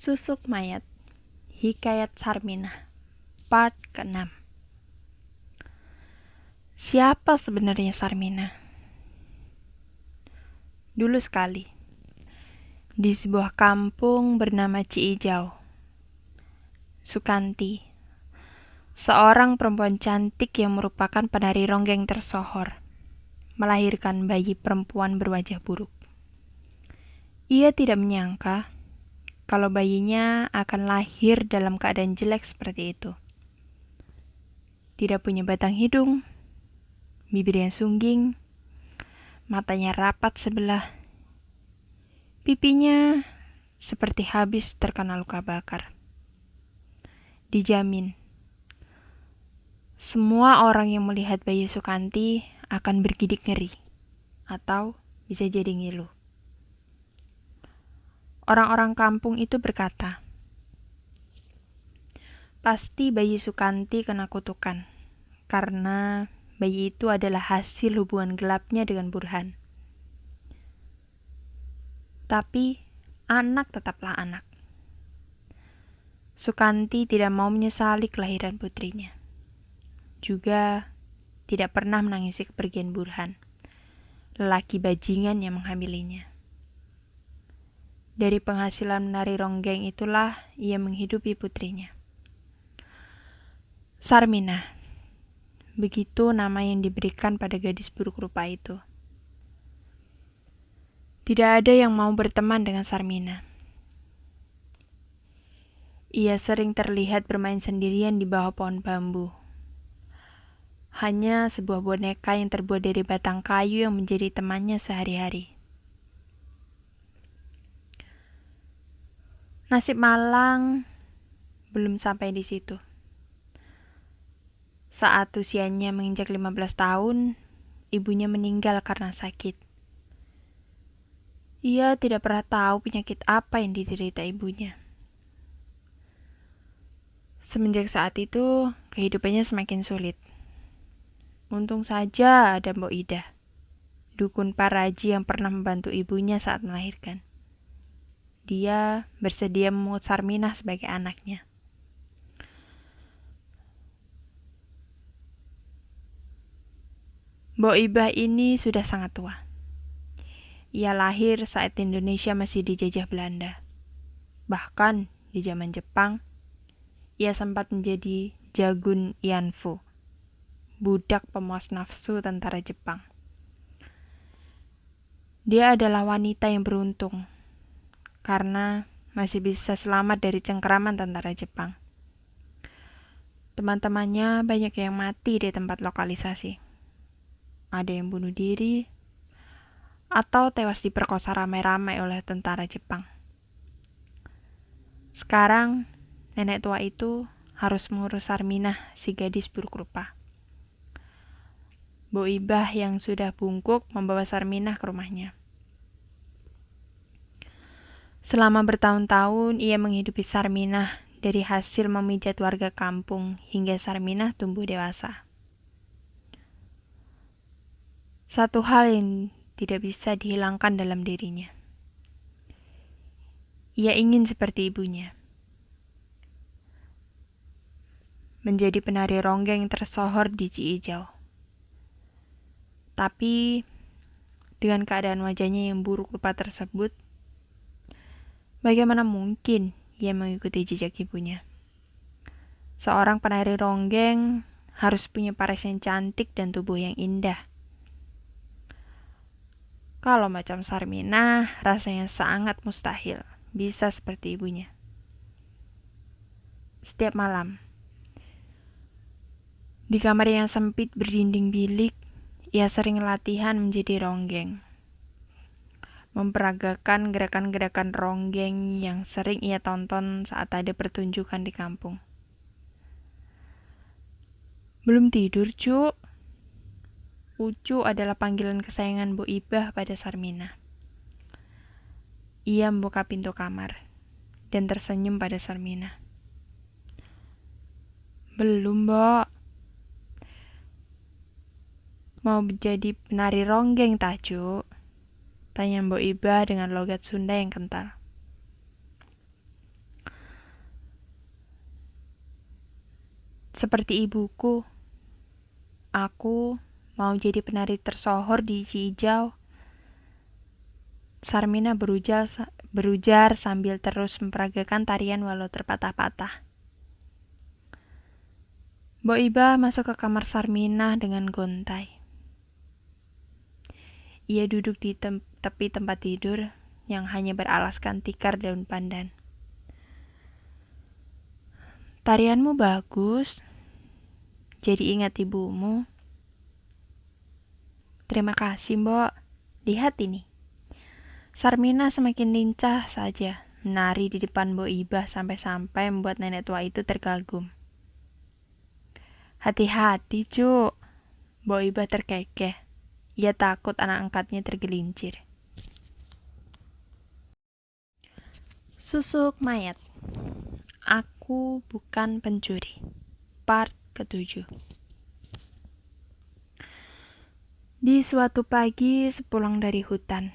Susuk Mayat, Hikayat Sarminah, Part ke-6. Siapa sebenarnya Sarminah? Dulu sekali, di sebuah kampung bernama Ciijau, Sukanti, seorang perempuan cantik yang merupakan penari ronggeng tersohor, melahirkan bayi perempuan berwajah buruk. Ia tidak menyangka kalau bayinya akan lahir dalam keadaan jelek seperti itu. Tidak punya batang hidung, bibirnya sungging, matanya rapat sebelah, pipinya seperti habis terkena luka bakar. Dijamin, semua orang yang melihat bayi Sukanti akan bergidik ngeri, atau bisa jadi ngilu. Orang-orang kampung itu berkata, pasti bayi Sukanti kena kutukan, karena bayi itu adalah hasil hubungan gelapnya dengan Burhan. Tapi anak tetaplah anak. Sukanti tidak mau menyesali kelahiran putrinya. Juga tidak pernah menangisi kepergian Burhan, lelaki bajingan yang menghamilinya. Dari penghasilan menari ronggeng itulah ia menghidupi putrinya. Sarminah, begitu nama yang diberikan pada gadis buruk rupa itu. Tidak ada yang mau berteman dengan Sarminah. Ia sering terlihat bermain sendirian di bawah pohon bambu. Hanya sebuah boneka yang terbuat dari batang kayu yang menjadi temannya sehari-hari. Nasib malang belum sampai di situ. Saat usianya menginjak 15 tahun, ibunya meninggal karena sakit. Ia tidak pernah tahu penyakit apa yang diderita ibunya. Semenjak saat itu, kehidupannya semakin sulit. Untung saja ada Mbok Ida, dukun Paraji yang pernah membantu ibunya saat melahirkan. Dia bersedia memungut Sarminah sebagai anaknya. Mbok Ibah ini sudah sangat tua. Ia lahir saat Indonesia masih dijajah Belanda. Bahkan di zaman Jepang, ia sempat menjadi Jagun Ianfu, budak pemuas nafsu tentara Jepang. Dia adalah wanita yang beruntung, karena masih bisa selamat dari cengkeraman tentara Jepang. Teman-temannya banyak yang mati di tempat lokalisasi. Ada yang bunuh diri, atau tewas diperkosa ramai-ramai oleh tentara Jepang. Sekarang, nenek tua itu harus mengurus Sarminah, si gadis buruk rupa. Mbok Ibah yang sudah bungkuk membawa Sarminah ke rumahnya. Selama bertahun-tahun, ia menghidupi Sarminah dari hasil memijat warga kampung hingga Sarminah tumbuh dewasa. Satu hal yang tidak bisa dihilangkan dalam dirinya. Ia ingin seperti ibunya. Menjadi penari ronggeng tersohor di Ciijau. Tapi, dengan keadaan wajahnya yang buruk rupa tersebut, bagaimana mungkin ia mengikuti jejak ibunya? Seorang penari ronggeng harus punya paras yang cantik dan tubuh yang indah. Kalau macam Sarminah, rasanya sangat mustahil bisa seperti ibunya. Setiap malam, di kamar yang sempit berdinding bilik, ia sering latihan menjadi ronggeng. Memperagakan gerakan-gerakan ronggeng yang sering ia tonton saat ada pertunjukan di kampung. Belum tidur, Cuk. Ucu adalah panggilan kesayangan Bu Ibah pada Sarminah. Ia membuka pintu kamar dan tersenyum pada Sarminah. Belum, Mbok. Mau jadi penari ronggeng tak, Cuk? Tanya Mbok Ibah dengan logat Sunda yang kental. Seperti ibuku, aku mau jadi penari tersohor di Cijau. Sarmina berujar sambil terus memperagakan tarian walau terpatah-patah. Mbok Iba masuk ke kamar Sarmina dengan gontai. Ia duduk di tepi tempat tidur yang hanya beralaskan tikar daun pandan. Tarianmu bagus, jadi ingat ibumu. Terima kasih, Mbok. Lihat ini. Sarmina semakin lincah saja menari di depan Mbok Iba sampai-sampai membuat nenek tua itu terkagum. Hati-hati, Cuk. Mbok Iba terkekeh. Ia takut anak angkatnya tergelincir. Susuk mayat. Aku bukan pencuri. Part ke-7. Di suatu pagi sepulang dari hutan,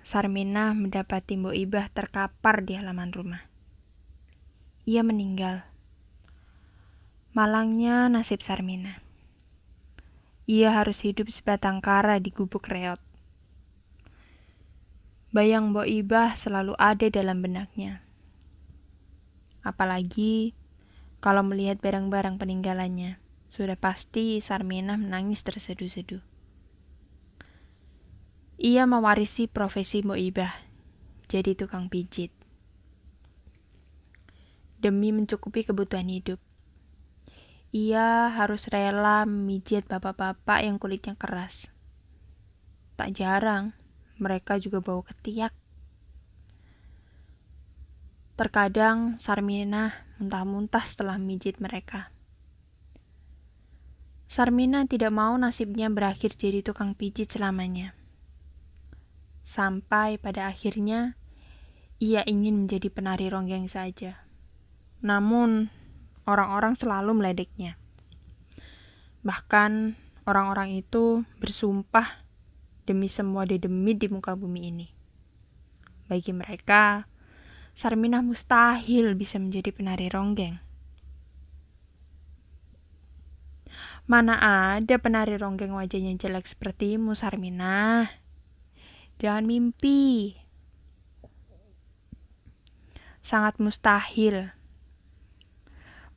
Sarmina mendapati Mbok Iba terkapar di halaman rumah. Ia meninggal. Malangnya nasib Sarmina. Ia harus hidup sebatang kara di gubuk reot. Bayang Mbok Iba selalu ada dalam benaknya. Apalagi kalau melihat barang-barang peninggalannya, sudah pasti Sarmina menangis terseduh-seduh. Ia mewarisi profesi Mbok Iba, jadi tukang pijit. Demi mencukupi kebutuhan hidup, ia harus rela memijit bapak-bapak yang kulitnya keras. Tak jarang, mereka juga bau ketiak. Terkadang Sarmina muntah-muntah setelah memijit mereka. Sarmina tidak mau nasibnya berakhir jadi tukang pijit selamanya. Sampai pada akhirnya, ia ingin menjadi penari ronggeng saja. Namun, orang-orang selalu meledeknya. Bahkan, orang-orang itu bersumpah demi semua dedemit di muka bumi ini. Bagi mereka, Sarmina mustahil bisa menjadi penari ronggeng. Mana ada penari ronggeng wajahnya jelek sepertimu, Sarmina. Jangan mimpi. Sangat mustahil.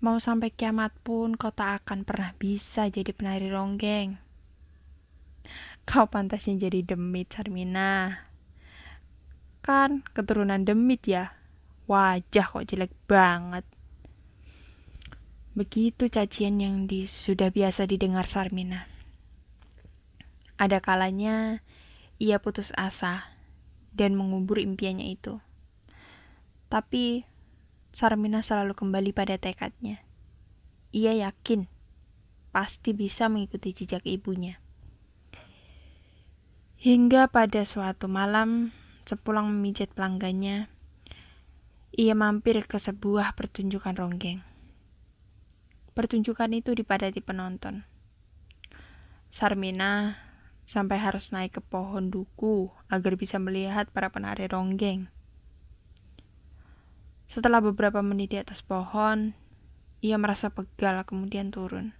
Mau sampai kiamat pun kau tak akan pernah bisa jadi penari ronggeng. Kau pantasnya jadi demit, Sarmina. Kan keturunan demit ya. Wajah kok jelek banget. Begitu cacian yang sudah biasa didengar Sarmina. Ada kalanya ia putus asa dan mengubur impiannya itu. Tapi Sarmina selalu kembali pada tekadnya. Ia yakin pasti bisa mengikuti jejak ibunya. Hingga pada suatu malam, sepulang memijat pelanggannya, ia mampir ke sebuah pertunjukan ronggeng. Pertunjukan itu dipadati penonton. Sarmina sampai harus naik ke pohon duku agar bisa melihat para penari ronggeng. Setelah beberapa menit di atas pohon, ia merasa pegal kemudian turun.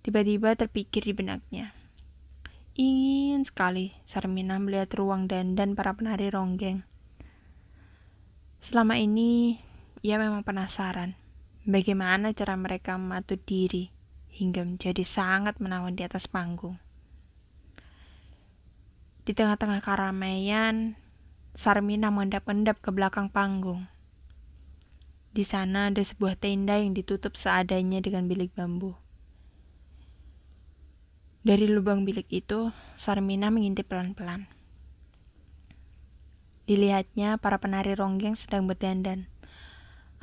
Tiba-tiba terpikir di benaknya. Ingin sekali Sarmina melihat ruang dandan para penari ronggeng. Selama ini, ia memang penasaran bagaimana cara mereka mematut diri hingga menjadi sangat menawan di atas panggung. Di tengah-tengah keramaian, Sarmina mengendap-endap ke belakang panggung. Di sana ada sebuah tenda yang ditutup seadanya dengan bilik bambu. Dari lubang bilik itu, Sarmina mengintip pelan-pelan. Dilihatnya para penari ronggeng sedang berdandan.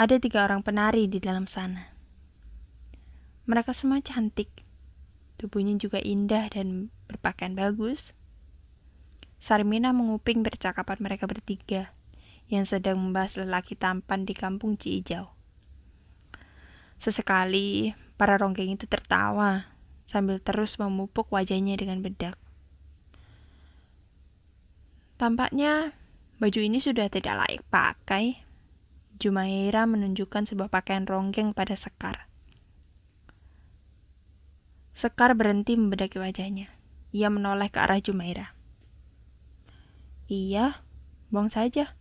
Ada 3 orang penari di dalam sana. Mereka semua cantik. Tubuhnya juga indah dan berpakaian bagus. Sarmina menguping percakapan mereka bertiga yang sedang membahas lelaki tampan di kampung Cijau. Sesekali, para ronggeng itu tertawa sambil terus memupuk wajahnya dengan bedak. Tampaknya baju ini sudah tidak layak pakai. Jumairah menunjukkan sebuah pakaian ronggeng pada Sekar. Sekar berhenti membedaki wajahnya. Ia menoleh ke arah Jumairah. Iya, buang saja.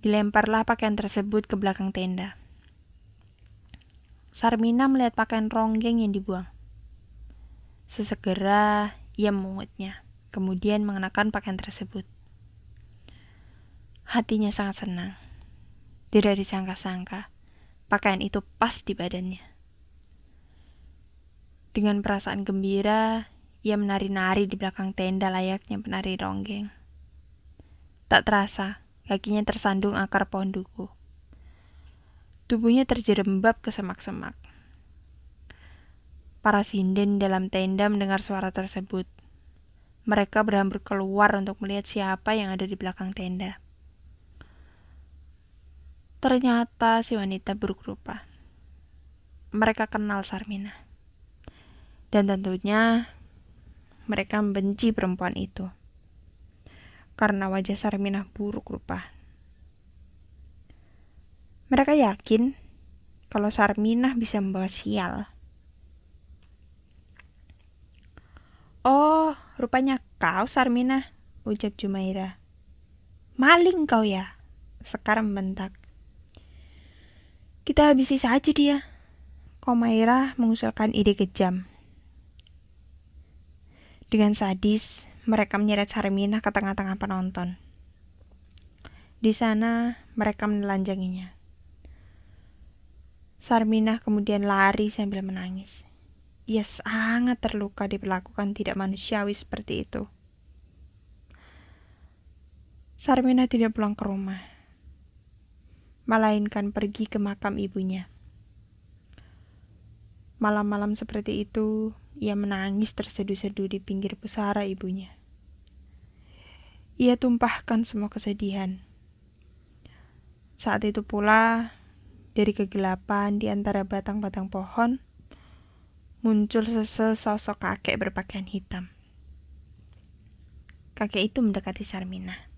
Dilemparlah pakaian tersebut ke belakang tenda. Sarmina melihat pakaian ronggeng yang dibuang. Sesegera ia memungutnya, kemudian mengenakan pakaian tersebut. Hatinya sangat senang. Tidak disangka-sangka, pakaian itu pas di badannya. Dengan perasaan gembira, ia menari-nari di belakang tenda layaknya penari ronggeng. Tak terasa, kakinya tersandung akar pohon duku. Tubuhnya terjerembab ke semak-semak. Para sinden dalam tenda mendengar suara tersebut. Mereka berhamburan keluar untuk melihat siapa yang ada di belakang tenda. Ternyata si wanita buruk rupa. Mereka kenal Sarmina. Dan tentunya mereka membenci perempuan itu. Karena wajah Sarmina buruk rupa. Mereka yakin kalau Sarmina bisa membawa sial. Oh, rupanya kau Sarmina, ujar Jumairah. Maling kau ya, Sekar membentak. Kita habisi saja dia. Komairah mengusulkan ide kejam. Dengan sadis, mereka menyeret Sarmina ke tengah-tengah penonton. Di sana, mereka menelanjanginya. Sarmina kemudian lari sambil menangis. Ia sangat terluka diperlakukan tidak manusiawi seperti itu. Sarmina tidak pulang ke rumah, melainkan pergi ke makam ibunya. Malam-malam seperti itu, ia menangis terseduh-seduh di pinggir pusara ibunya. Ia tumpahkan semua kesedihan. Saat itu pula, dari kegelapan di antara batang-batang pohon, muncul sesosok kakek berpakaian hitam. Kakek itu mendekati Sarmina.